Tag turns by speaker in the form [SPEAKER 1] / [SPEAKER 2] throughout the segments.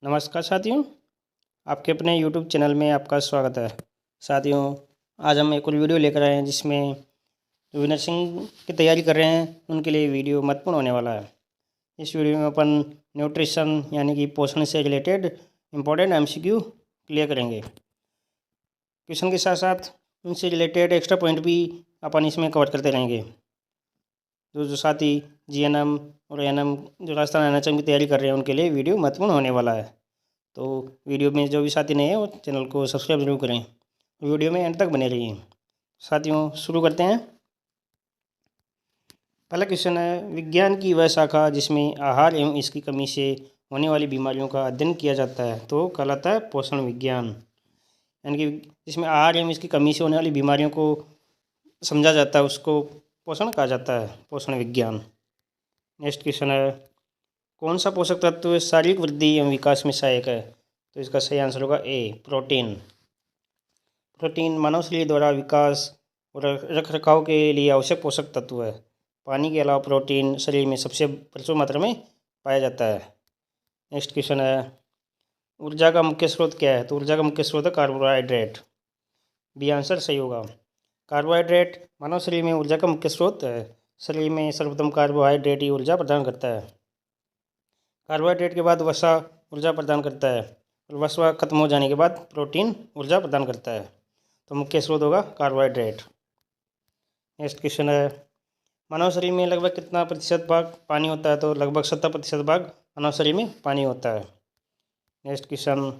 [SPEAKER 1] नमस्कार साथियों, आपके अपने यूट्यूब चैनल में आपका स्वागत है। साथियों, आज हम एक और वीडियो लेकर आए हैं जिसमें जो नर्सिंग की तैयारी कर रहे हैं उनके लिए वीडियो महत्वपूर्ण होने वाला है। इस वीडियो में अपन न्यूट्रिशन यानी कि पोषण से रिलेटेड इम्पोर्टेंट एमसीक्यू क्लियर करेंगे। क्वेश्चन के साथ साथ उनसे रिलेटेड एक्स्ट्रा पॉइंट भी अपन इसमें कवर करते रहेंगे। जो साथी जीएनएम और एएनएम जो राजस्थान एनएचएम की तैयारी कर रहे हैं उनके लिए वीडियो महत्वपूर्ण होने वाला है। तो वीडियो में जो भी साथी नए हैं वो चैनल को सब्सक्राइब जरूर करें, वीडियो में एंड तक बने रहिए। साथियों, शुरू करते हैं। पहला क्वेश्चन है, विज्ञान की वह शाखा जिसमें आहार एवं इसकी कमी से होने वाली बीमारियों का अध्ययन किया जाता है तो कहलाता है पोषण विज्ञान। यानी कि जिसमें आहार एवं इसकी कमी से होने वाली बीमारियों को समझा जाता है उसको पोषण कहा जाता है, पोषण विज्ञान। नेक्स्ट क्वेश्चन है, कौन सा पोषक तत्व शारीरिक वृद्धि एवं विकास में सहायक है? तो इसका सही आंसर होगा ए, प्रोटीन। प्रोटीन मानव शरीर द्वारा विकास और रख रखाव के लिए आवश्यक पोषक तत्व है। पानी के अलावा प्रोटीन शरीर में सबसे प्रचुर मात्रा में पाया जाता है। नेक्स्ट क्वेश्चन है, ऊर्जा का मुख्य स्रोत क्या है? तो ऊर्जा का मुख्य स्रोत है कार्बोहाइड्रेट। बी आंसर सही होगा। कार्बोहाइड्रेट मानव शरीर में ऊर्जा का मुख्य स्रोत है। शरीर में सर्वप्रथम कार्बोहाइड्रेट ही ऊर्जा प्रदान करता है। कार्बोहाइड्रेट के बाद वसा ऊर्जा प्रदान करता है और वसा खत्म हो जाने के बाद प्रोटीन ऊर्जा प्रदान करता है। तो मुख्य स्रोत होगा कार्बोहाइड्रेट। नेक्स्ट क्वेश्चन है, मानव शरीर में लगभग कितना प्रतिशत भाग पानी होता है? तो लगभग 70% भाग मानव शरीर में पानी होता है। नेक्स्ट क्वेश्चन,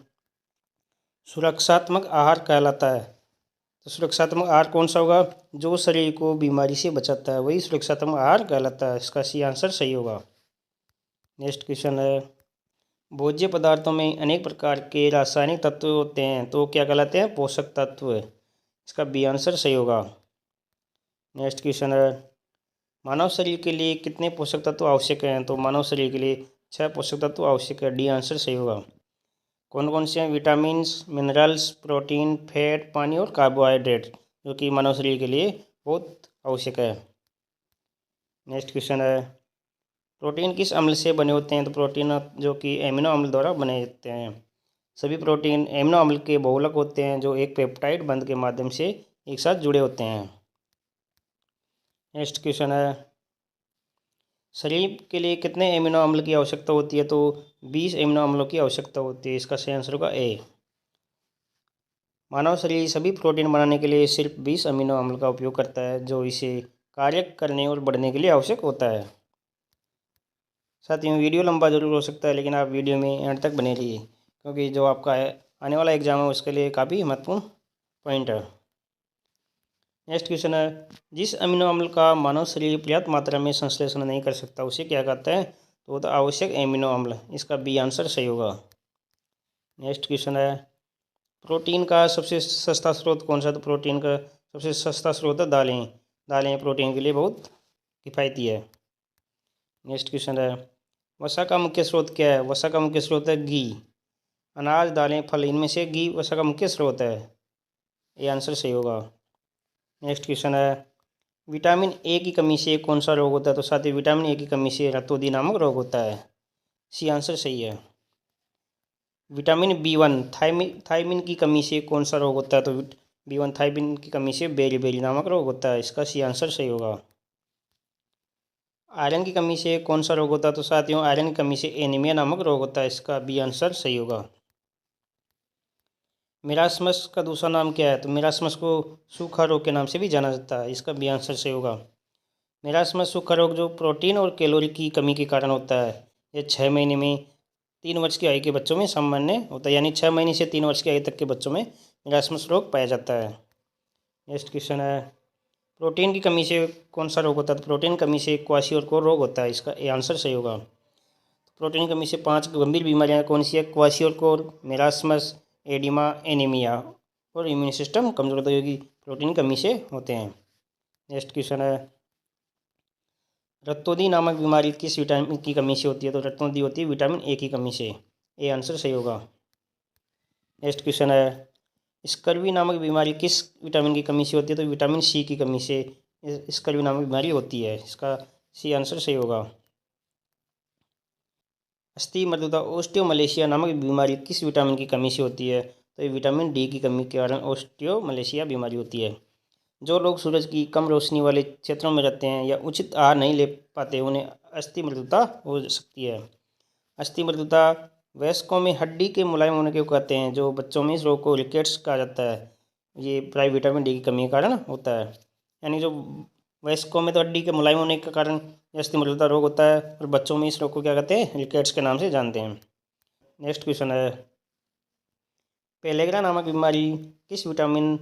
[SPEAKER 1] सुरक्षात्मक आहार कहलाता है। तो सुरक्षात्मक आहार कौन सा होगा? जो शरीर को बीमारी से बचाता है वही सुरक्षात्मक आहार कहलाता है। इसका सी आंसर सही होगा। नेक्स्ट क्वेश्चन है, भोज्य पदार्थों में अनेक प्रकार के रासायनिक तत्व होते हैं तो क्या कहलाते हैं? पोषक तत्व। इसका बी आंसर सही होगा। नेक्स्ट क्वेश्चन है, मानव शरीर के लिए कितने पोषक तत्व आवश्यक हैं? तो मानव शरीर के लिए 6 पोषक तत्व आवश्यक है। डी आंसर सही होगा। कौन कौन से हैं? विटामिन्स, मिनरल्स, प्रोटीन, फैट, पानी और कार्बोहाइड्रेट, जो कि मानव शरीर के लिए बहुत आवश्यक है। नेक्स्ट क्वेश्चन है, प्रोटीन किस अम्ल से बने होते हैं? तो प्रोटीन जो कि एमिनो अम्ल द्वारा बने होते हैं। सभी प्रोटीन एमिनो अम्ल के बहुलक होते हैं जो एक पेप्टाइड बंध के माध्यम से एक साथ जुड़े होते हैं। नेक्स्ट क्वेश्चन है, शरीर के लिए कितने एमिनो अम्ल की आवश्यकता होती है? तो 20 एमिनो अम्लों की आवश्यकता होती है। इसका सही आंसर होगा ए। मानव शरीर सभी प्रोटीन बनाने के लिए सिर्फ 20 अमीनो अम्ल का उपयोग करता है जो इसे कार्य करने और बढ़ने के लिए आवश्यक होता है। साथियों, वीडियो लंबा जरूर हो सकता है लेकिन आप वीडियो में एंड तक बने रहिए क्योंकि जो आपका आने वाला एग्जाम है उसके लिए काफ़ी महत्वपूर्ण पॉइंट है। नेक्स्ट क्वेश्चन है, जिस अमीनो अम्ल का मानव शरीर पर्याप्त मात्रा में संश्लेषण नहीं कर सकता उसे क्या कहते हैं? तो वो तो आवश्यक एमिनो अम्ल। इसका बी आंसर सही होगा। नेक्स्ट क्वेश्चन है, प्रोटीन का सबसे सस्ता स्रोत कौन सा? तो प्रोटीन का सबसे सस्ता स्रोत है दालें। दालें प्रोटीन के लिए बहुत किफ़ायती है। नेक्स्ट क्वेश्चन है, वसा का मुख्य स्रोत क्या है? वसा का मुख्य स्रोत है घी। अनाज, दालें, फल, इनमें से घी वसा का मुख्य स्रोत है। ये आंसर सही होगा। नेक्स्ट क्वेश्चन है, विटामिन ए की कमी से कौन सा रोग होता है? तो साथ ही विटामिन ए की कमी से रक्तोदी नामक रोग होता है। सी आंसर सही है। विटामिन B1 थायमिन की कमी से कौन सा रोग होता है? तो B1 थायमिन की कमी से बेरी नामक रोग होता है। इसका सी आंसर सही होगा। आयरन की कमी से कौन सा रोग होता है? तो साथियों, आयरन की कमी से एनीमिया नामक रोग होता है। इसका बी आंसर सही होगा। मिरासमस का दूसरा नाम क्या है? तो मिरासमस को सूखा रोग के नाम से भी जाना जाता है। इसका बी आंसर सही होगा। मिरासमस सूखा रोग जो प्रोटीन और कैलोरी की कमी के कारण होता है। ये 6 महीने में 3 वर्ष की आयु के बच्चों में सामान्य होता है, यानी 6 महीने से 3 वर्ष की आयु तक के बच्चों में मिरासमस रोग पाया जाता है। नेक्स्ट क्वेश्चन है, प्रोटीन की कमी से कौन सा रोग होता है? तो प्रोटीन की कमी से क्वाशियोरकोर रोग होता है। इसका ये आंसर सही होगा। प्रोटीन की कमी से 5 गंभीर बीमारियां कौन सी है? क्वाशियोरकोर, मिरासमस, एडिमा, एनीमिया और इम्यून सिस्टम कमजोर होता है, जो कि प्रोटीन की कमी से होते हैं। नेक्स्ट क्वेश्चन है, रक्तोदी नामक बीमारी किस विटामिन की कमी से होती है? तो रक्तोदी होती है विटामिन ए की कमी से। ये आंसर सही होगा। नेक्स्ट क्वेश्चन है, स्कर्वी नामक बीमारी किस विटामिन की कमी से होती है? तो विटामिन सी की कमी से स्कर्वी नामक बीमारी होती है। इसका सी आंसर सही होगा। अस्थि मृदुता ओस्टियोमलेशिया नामक बीमारी किस विटामिन की कमी से होती है? तो ये विटामिन डी की कमी के कारण ओस्टियोमलेशिया बीमारी होती है। जो लोग सूरज की कम रोशनी वाले क्षेत्रों में रहते हैं या उचित आहार नहीं ले पाते उन्हें अस्थि मृदुता हो सकती है। अस्थि मृदुता वयस्कों में हड्डी के मुलायम होने को कहते हैं। जो बच्चों में इस रोग को रिकेट्स कहा जाता है। ये प्राय विटामिन डी की कमी के कारण होता है। यानी जो वयस्कों में तो हड्डी के मुलायम होने के कारण अस्थि मृदुता रोग होता है और बच्चों में इस रोग को क्या कहते हैं? रिकेट्स के नाम से जानते हैं। नेक्स्ट क्वेश्चन है, पेलेग्रा नामक बीमारी किस विटामिन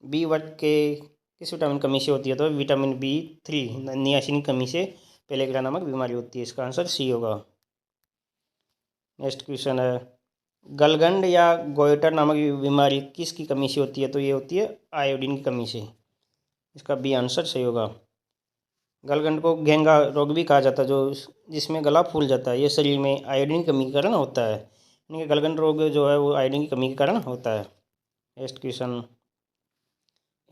[SPEAKER 1] बी वर्ग के किस विटामिन कमी से होती है? तो विटामिन B3 नियासिन की कमी से पेलेग्रा नामक बीमारी होती है। इसका आंसर सी होगा। नेक्स्ट क्वेश्चन है, गलगंड या गोइटर नामक बीमारी किसकी कमी से होती है? तो ये होती है आयोडीन की कमी से। इसका बी आंसर सही होगा। गलगंड को घेंगा रोग भी कहा जाता है, जो जिसमें गला फूल जाता है। ये शरीर में आयोडीन की कमी के कारण होता है। यानी कि गलगंड रोग जो है वो आयोडीन की कमी के कारण होता है। नेक्स्ट क्वेश्चन,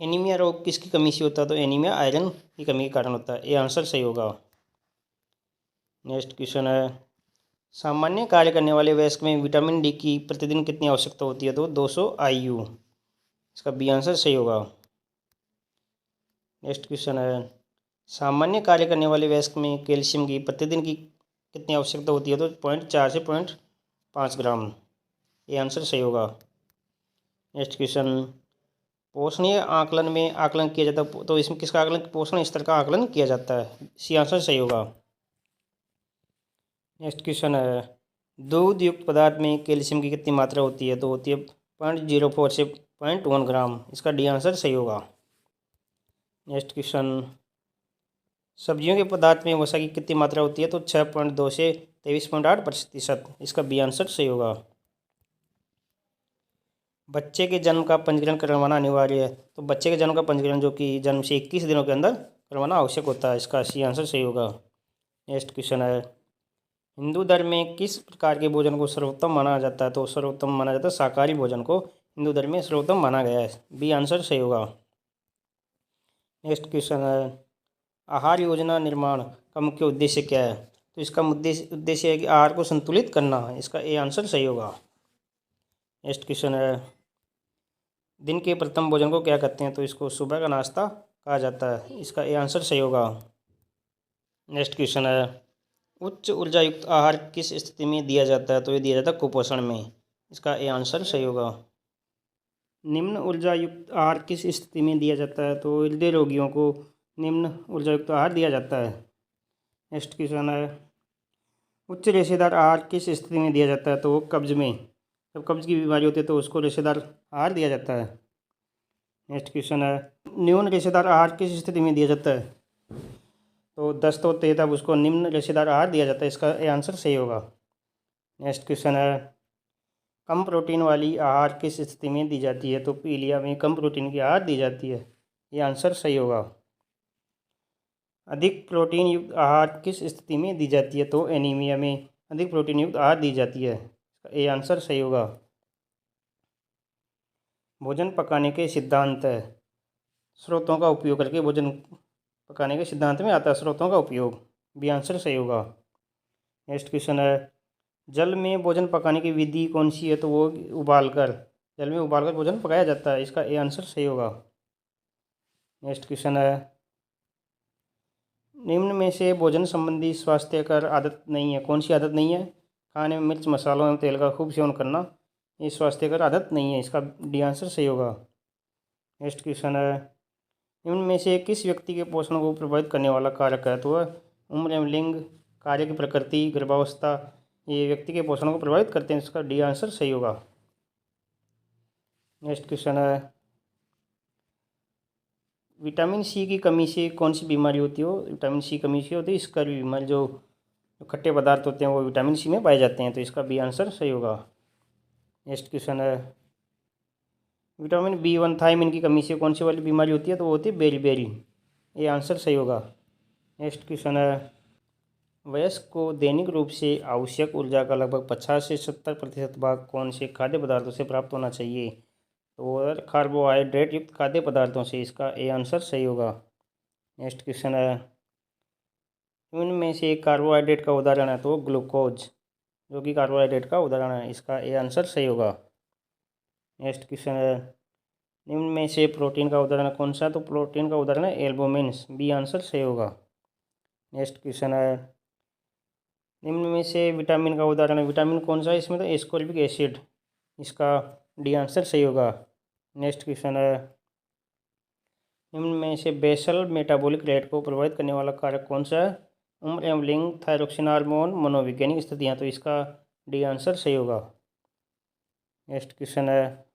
[SPEAKER 1] एनीमिया रोग किसकी कमी से होता है? तो एनीमिया आयरन की कमी के कारण होता है। ये आंसर सही होगा। नेक्स्ट क्वेश्चन है, सामान्य कार्य करने वाले वयस्क में विटामिन डी की प्रतिदिन कितनी आवश्यकता होती है? तो 200 IU। इसका बी आंसर सही होगा। नेक्स्ट क्वेश्चन है, सामान्य कार्य करने वाले वयस्क में कैल्शियम की प्रतिदिन की कितनी आवश्यकता होती है? तो 0.4 से 0.5 ग्राम। ये आंसर सही होगा। नेक्स्ट क्वेश्चन, पोषणीय आकलन में आकलन किया जाता है, तो इसमें किसका आकलन? पोषण स्तर का आकलन किया जाता है। सी आंसर सही होगा। नेक्स्ट क्वेश्चन है, दूध युक्त पदार्थ में कैल्शियम की कितनी मात्रा होती है? तो होती है 0.04 से 0.1 ग्राम। इसका डी आंसर सही होगा। नेक्स्ट क्वेश्चन, सब्जियों के पदार्थ में वसा की कितनी मात्रा होती है? तो 6.2 से 23.8%। इसका बी आंसर सही होगा। बच्चे के जन्म का पंजीकरण करवाना अनिवार्य है। तो बच्चे के जन्म का पंजीकरण जो कि जन्म से 21 दिनों के अंदर करवाना आवश्यक होता है। इसका सी आंसर सही होगा। नेक्स्ट क्वेश्चन है, हिंदू धर्म में किस प्रकार के भोजन को सर्वोत्तम माना जाता है? तो सर्वोत्तम माना जाता है शाकाहारी भोजन को हिंदू धर्म में सर्वोत्तम माना गया है। बी आंसर सही होगा। नेक्स्ट क्वेश्चन है, आहार योजना निर्माण का मुख्य उद्देश्य क्या है? तो इसका उद्देश्य है कि आहार को संतुलित करना है। इसका ए आंसर सही होगा। नेक्स्ट क्वेश्चन है, दिन के प्रथम भोजन को क्या कहते हैं? तो इसको सुबह का नाश्ता कहा जाता है। इसका ए आंसर सही होगा। नेक्स्ट क्वेश्चन है, उच्च ऊर्जा युक्त आहार किस स्थिति में दिया जाता है? तो ये दिया जाता है कुपोषण में। इसका ए आंसर सही होगा। निम्न ऊर्जा युक्त आहार किस स्थिति में दिया जाता है? तो हृदय रोगियों को निम्न ऊर्जा युक्त आहार दिया जाता है। नेक्स्ट क्वेश्चन है, उच्च रेशेदार आहार किस स्थिति में दिया जाता है? तो वो कब्ज में, जब कब्ज की बीमारी होती है तो उसको रेशेदार आहार दिया जाता है। नेक्स्ट क्वेश्चन है, न्यून रेशेदार आहार किस स्थिति में दिया जाता है? तो दस्त होते हैं तब उसको निम्न रेशेदार आहार दिया जाता है। इसका ए आंसर सही होगा। नेक्स्ट क्वेश्चन है, कम प्रोटीन वाली आहार किस स्थिति में दी जाती है? तो पीलिया में कम प्रोटीन की आहार दी जाती है। ये आंसर सही होगा। अधिक प्रोटीन युक्त आहार किस स्थिति में दी जाती है? तो एनीमिया में अधिक प्रोटीन युक्त आहार दी जाती है। ये आंसर सही होगा। भोजन पकाने के सिद्धांत है, स्रोतों का उपयोग करके भोजन पकाने के सिद्धांत में आता है स्रोतों का उपयोग। बी आंसर सही होगा। नेक्स्ट क्वेश्चन है, जल में भोजन पकाने की विधि कौन सी है? तो वो उबालकर, जल में उबालकर भोजन पकाया जाता है। इसका ए आंसर सही होगा। नेक्स्ट क्वेश्चन है, निम्न में से भोजन संबंधी स्वास्थ्यकर आदत नहीं है, कौन सी आदत नहीं है? खाने में मिर्च मसालों एवं तेल का खूब सेवन करना ये स्वास्थ्यकर आदत नहीं है। इसका डी आंसर सही होगा। नेक्स्ट क्वेश्चन है, निम्न में से किस व्यक्ति के पोषण को प्रभावित करने वाला कारक है? तो वह उम्र एवं लिंग, कार्य की प्रकृति, गर्भावस्था, ये व्यक्ति के पोषण को प्रभावित करते हैं। इसका डी आंसर सही होगा। नेक्स्ट क्वेश्चन है, विटामिन सी की कमी से कौन सी बीमारी होती है? विटामिन सी कमी से होती है स्कर्वी बीमारी। जो खट्टे पदार्थ होते हैं वो विटामिन सी में पाए जाते हैं। तो इसका बी आंसर सही होगा। नेक्स्ट क्वेश्चन है, विटामिन B1 थायमिन की कमी से कौन सी वाली बीमारी होती है? तो वो होती है बेरी। ये आंसर सही होगा। नेक्स्ट क्वेश्चन है, वयस्क को दैनिक रूप से आवश्यक ऊर्जा का लगभग 50 से 70% भाग कौन से खाद्य पदार्थों से प्राप्त होना चाहिए? तो कार्बोहाइड्रेट युक्त खाद्य पदार्थों से। इसका ए आंसर सही होगा। नेक्स्ट क्वेश्चन है, इनमें से एक कार्बोहाइड्रेट का उदाहरण है तो ग्लूकोज। जो कि कार्बोहाइड्रेट का उदाहरण है। इसका ए आंसर सही होगा। नेक्स्ट क्वेश्चन है, निम्न में से प्रोटीन का उदाहरण कौन सा है? तो प्रोटीन का उदाहरण है एल्बुमिन्स, बी आंसर सही होगा। नेक्स्ट क्वेश्चन है, निम्न में से विटामिन का उदाहरण है, विटामिन कौन सा है? इसमें तो एस्कॉर्बिक एसिड, इसका डी आंसर सही होगा। नेक्स्ट क्वेश्चन है, निम्न में से बेसल मेटाबॉलिक रेट को प्रभावित करने वाला कारक कौन सा है? उम्र एवं लिंग, थायरोक्सिन हार्मोन, मनोवैज्ञानिक स्थितियाँ, तो इसका डी आंसर सही होगा। नेक्स्ट क्वेश्चन है,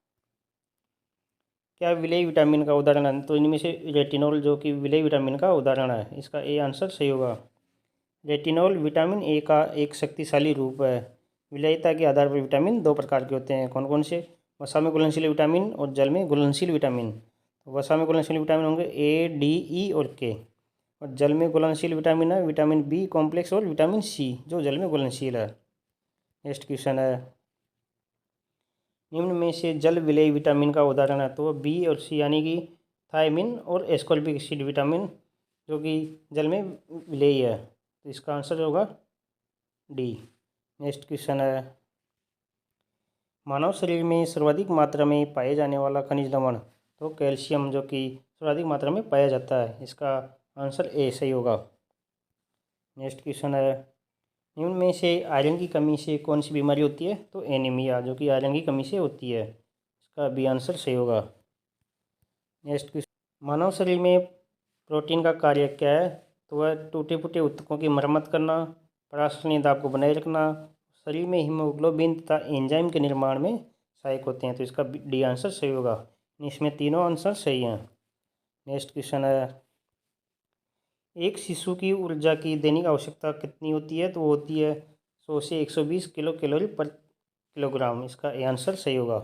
[SPEAKER 1] क्या विलेय विटामिन का उदाहरण है? तो इनमें से रेटिनॉल जो कि विलेय विटामिन का उदाहरण है, इसका ए आंसर सही होगा। रेटिनॉल विटामिन ए का एक शक्तिशाली रूप है। विलेयता के आधार पर विटामिन दो प्रकार के होते हैं, कौन कौन से? वसा में घुलनशील विटामिन और जल में घुलनशील विटामिन। तो वसा में घुलनशील विटामिन होंगे ए, डी, ई और के, और जल में घुलनशील विटामिन है विटामिन बी कॉम्प्लेक्स और विटामिन सी, जो जल में घुलनशील है। नेक्स्ट क्वेश्चन है, निम्न में से जल विलेय विटामिन का उदाहरण है? तो बी और सी, यानी कि थायमिन और एस्कॉर्बिक एसिड विटामिन, जो कि जल में विलेय है, तो इसका आंसर होगा डी। नेक्स्ट क्वेश्चन है, मानव शरीर में सर्वाधिक मात्रा में पाए जाने वाला खनिज लवण? तो कैल्शियम, जो कि सर्वाधिक मात्रा में पाया जाता है, इसका आंसर ए सही होगा। नेक्स्ट क्वेश्चन है, निम्न में से आयरन की कमी से कौन सी बीमारी होती है? तो एनीमिया, जो कि आयरन की कमी से होती है, इसका बी आंसर सही होगा। नेक्स्ट क्वेश्चन, मानव शरीर में प्रोटीन का कार्य क्या है? तो वह टूटे फूटे ऊतकों की मरम्मत करना, परासरणीय दाब को बनाए रखना, शरीर में हीमोग्लोबिन तथा एंजाइम के निर्माण में सहायक होते हैं, तो इसका डी आंसर सही होगा। इसमें तीनों आंसर सही हैं। नेक्स्ट क्वेश्चन है, एक शिशु की ऊर्जा की दैनिक आवश्यकता कितनी होती है? तो वो होती है 100 से 120 किलो कैलोरी पर किलोग्राम, इसका ए आंसर सही होगा।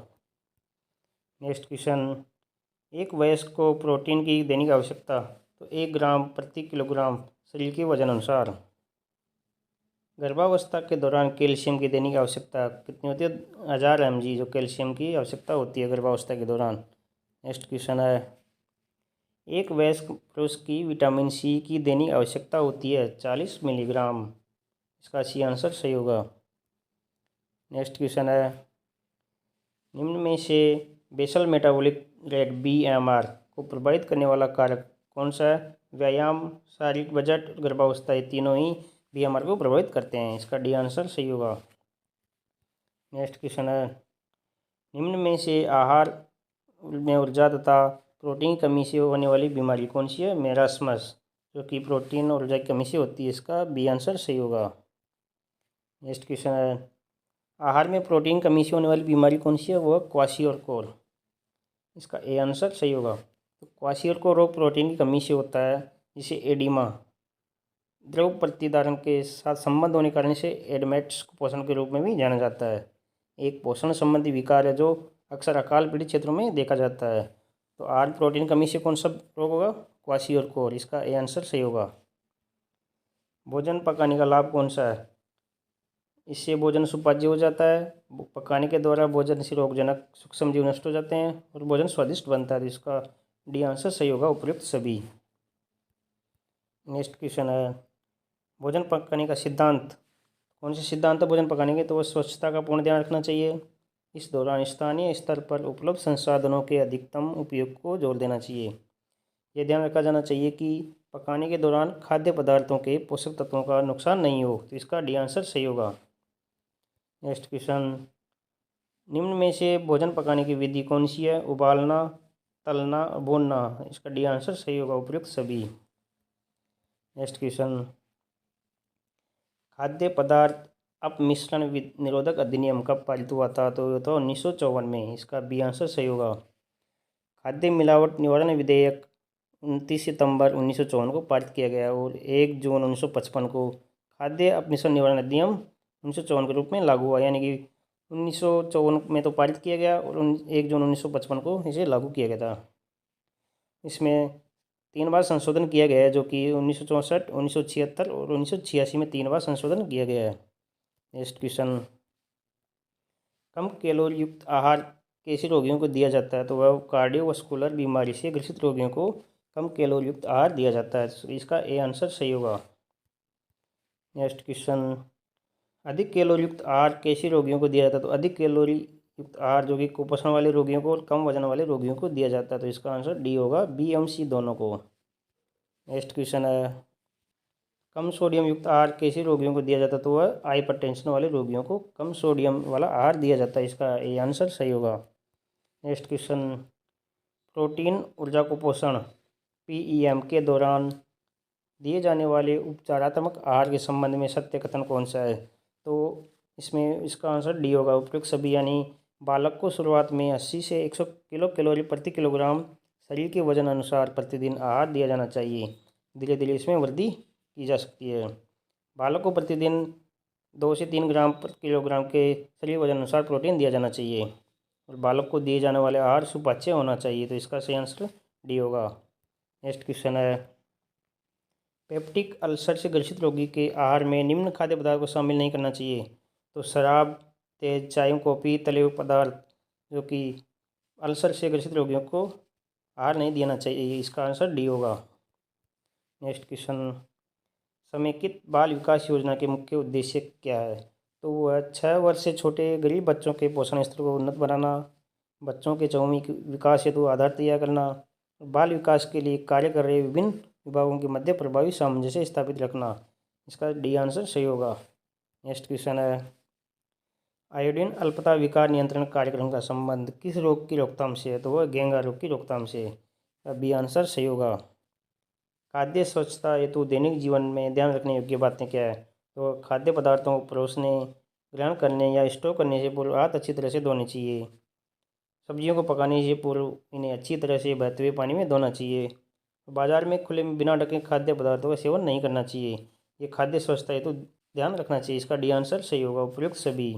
[SPEAKER 1] नेक्स्ट क्वेश्चन, एक वयस्क को प्रोटीन की दैनिक आवश्यकता? तो 1 ग्राम प्रति किलोग्राम शरीर के वजन अनुसार। गर्भावस्था के दौरान कैल्शियम की दैनिक आवश्यकता कितनी होती है? 1000 mg, जो कैल्शियम की आवश्यकता होती है गर्भावस्था के दौरान। नेक्स्ट क्वेश्चन है, एक वयस्क पुरुष की विटामिन सी की दैनिक आवश्यकता होती है 40 मिलीग्राम, इसका सी आंसर सही होगा। नेक्स्ट क्वेश्चन है, निम्न में से बेसल मेटाबॉलिक रेट BMR को प्रभावित करने वाला कारक कौन सा है? व्यायाम, शारीरिक बजट, गर्भावस्था, ये तीनों ही BMR को प्रभावित करते हैं, इसका डी आंसर सही होगा। नेक्स्ट क्वेश्चन है, निम्न में से आहार में ऊर्जा तथा प्रोटीन की कमी से होने वाली बीमारी कौन सी है? मेरास्मस, जो कि प्रोटीन और ऊर्जा की कमी से होती है, इसका बी आंसर सही होगा। नेक्स्ट क्वेश्चन है, आहार में प्रोटीन कमी से होने वाली बीमारी कौन सी है? वो क्वाशियोरकोर, इसका ए आंसर सही होगा। तो क्वाशियोरकोर रोग प्रोटीन की कमी से होता है, जिसे एडिमा, द्रव प्रतिधारण के साथ संबंध होने के कारण से एडमेट्स कुपोषण के रूप में भी जाना जाता है। एक पोषण संबंधी विकार है जो अक्सर अकाल पीड़ित क्षेत्रों में देखा जाता है। तो आहार प्रोटीन कमी से कौन सा रोग होगा? क्वाशियोरकोर, इसका ए आंसर सही होगा। भोजन पकाने का लाभ कौन सा है? इससे भोजन सुपाच्य हो जाता है, पकाने के द्वारा भोजन से रोगजनक सूक्ष्म जीव नष्ट हो जाते हैं और भोजन स्वादिष्ट बनता है, तो इसका डी आंसर सही होगा, उपयुक्त सभी। नेक्स्ट क्वेश्चन है, भोजन पकाने का सिद्धांत? कौन से सिद्धांत है भोजन पकाने के? तो वह स्वच्छता का पूर्ण ध्यान रखना चाहिए, इस दौरान स्थानीय स्तर पर उपलब्ध संसाधनों के अधिकतम उपयोग को जोर देना चाहिए। यह ध्यान रखा जाना चाहिए कि पकाने के दौरान खाद्य पदार्थों के पोषक तत्वों का नुकसान नहीं हो, तो इसका डी आंसर सही होगा। नेक्स्ट क्वेश्चन, निम्न में से भोजन पकाने की विधि कौन सी है? उबालना, तलना, भूनना, इसका डी आंसर सही होगा, उपयुक्त सभी। नेक्स्ट क्वेश्चन, खाद्य पदार्थ अपमिश्रण निरोधक अधिनियम कब पारित हुआ था? तो ये तो 1954 में, इसका बी आंसर सही होगा। खाद्य मिलावट निवारण विधेयक 29 सितंबर 1954 को पारित किया गया और 1 जून 1955 को खाद्य अपमिश्रण निवारण अधिनियम 1954 के रूप में लागू हुआ, यानी कि 1954 में तो पारित किया गया और 1 जून 1955 को इसे लागू किया गया था। इसमें 3 बार संशोधन किया गया है, जो कि 1964, 1976 और 1986 में 3 बार संशोधन किया गया है। नेक्स्ट क्वेश्चन, कम कैलोरी युक्त आहार कैसे रोगियों को दिया जाता है? तो वह कार्डियोवास्कुलर बीमारी से ग्रसित रोगियों को कम कैलोरी युक्त आहार दिया जाता है, तो इसका ए आंसर सही होगा। नेक्स्ट क्वेश्चन, अधिक कैलोरी युक्त आहार कैसे रोगियों को दिया जाता है? तो अधिक कैलोरी युक्त आहार जो कि कुपोषण वाले रोगियों को और कम वजन वाले रोगियों को दिया जाता है। तो इसका आंसर डी होगा, बी एवं सी दोनों को। नेक्स्ट क्वेश्चन है, कम सोडियम युक्त आहार कैसे रोगियों को दिया जाता है? तो वह हाइपरटेंशन वाले रोगियों को कम सोडियम वाला आहार दिया जाता है। इसका ये आंसर सही होगा। नेक्स्ट क्वेश्चन, प्रोटीन ऊर्जा कुपोषण PEM के दौरान दिए जाने वाले उपचारात्मक आहार के संबंध में सत्य कथन कौन सा है? तो इसमें इसका आंसर डी होगा, उपयुक्त सभी। यानी बालक को शुरुआत में 80 से 100 किलो कैलोरी प्रति किलोग्राम शरीर के वजन अनुसार प्रतिदिन आहार दिया जाना चाहिए। धीरे धीरे इसमें वृद्धि की जा सकती है। बालक को प्रतिदिन 2 से 3 ग्राम प्रति किलोग्राम के शरीर वजन अनुसार प्रोटीन दिया जाना चाहिए और बालक को दिए जाने वाले आहार सुपाच्य होना चाहिए। तो इसका सही आंसर डी होगा। नेक्स्ट क्वेश्चन है, पेप्टिक अल्सर से ग्रसित रोगी के आहार में निम्न खाद्य पदार्थ को शामिल नहीं करना चाहिए। तो शराब, तेज चाय, कॉफ़ी, तले हुए पदार्थ जो कि अल्सर से ग्रसित रोगियों को आहार नहीं देना चाहिए। इसका आंसर डी होगा। नेक्स्ट क्वेश्चन, समेकित बाल विकास योजना के मुख्य उद्देश्य क्या है? तो वह 6 वर्ष से छोटे गरीब बच्चों के पोषण स्तर को उन्नत बनाना, बच्चों के चौमुखी विकास हेतु आधार तैयार करना, बाल विकास के लिए कार्य कर रहे विभिन्न विभागों के मध्य प्रभावी सामंजस्य स्थापित रखना। इसका डी आंसर सही होगा। नेक्स्ट क्वेश्चन है, आयोडीन अल्पता विकार नियंत्रण कार्यक्रम का संबंध किस रोग की रोकथाम से है? तो वह घेंगा रोग की रोकथाम से। बी आंसर सही होगा। खाद्य स्वच्छता हेतु दैनिक जीवन में ध्यान रखने योग्य बातें क्या है? तो खाद्य पदार्थों को परोसने, ग्रहण करने या स्टोर करने से पूर्व हाथ अच्छी तरह से धोने चाहिए। सब्जियों को पकाने से पूर्व इन्हें अच्छी तरह से बहते हुए पानी में धोना चाहिए। बाजार में खुले में बिना ढके खाद्य पदार्थों का सेवन नहीं करना चाहिए। ये खाद्य स्वच्छता हेतु ध्यान रखना चाहिए। इसका डी आंसर सही होगा, उपयुक्त सभी।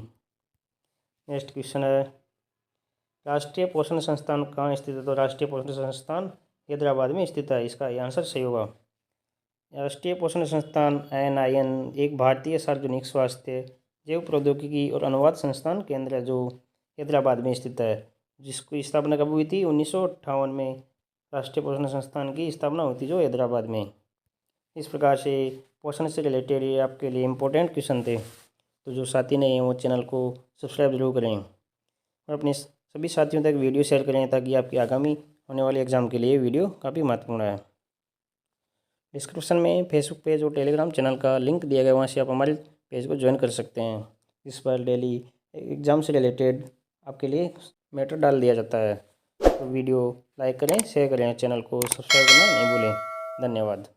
[SPEAKER 1] नेक्स्ट क्वेश्चन है, राष्ट्रीय पोषण संस्थान कहाँ स्थित है? तो राष्ट्रीय पोषण संस्थान हैदराबाद में स्थित है। इसका आंसर सही होगा। राष्ट्रीय पोषण संस्थान NIN एक भारतीय सार्वजनिक स्वास्थ्य, जैव प्रौद्योगिकी और अनुवाद संस्थान केंद्र है जो हैदराबाद में स्थित है, जिसकी स्थापना कब हुई थी? 1958 में राष्ट्रीय पोषण संस्थान की स्थापना हुई थी जो हैदराबाद में। इस प्रकार से पोषण से रिलेटेड ये आपके लिए इम्पोर्टेंट क्वेश्चन थे। तो जो साथी नहीं हैं वो चैनल को सब्सक्राइब जरूर करें और अपने सभी साथियों तक वीडियो शेयर करें ताकि आपकी आगामी होने वाले एग्ज़ाम के लिए वीडियो काफ़ी महत्वपूर्ण है। डिस्क्रिप्शन में फेसबुक पेज और टेलीग्राम चैनल का लिंक दिया गया, वहाँ से आप हमारे पेज को ज्वाइन कर सकते हैं। इस पर डेली एग्ज़ाम से रिलेटेड आपके लिए मैटर डाल दिया जाता है। तो वीडियो लाइक करें, शेयर करें, चैनल को सब्सक्राइब करना नहीं भूलें। धन्यवाद।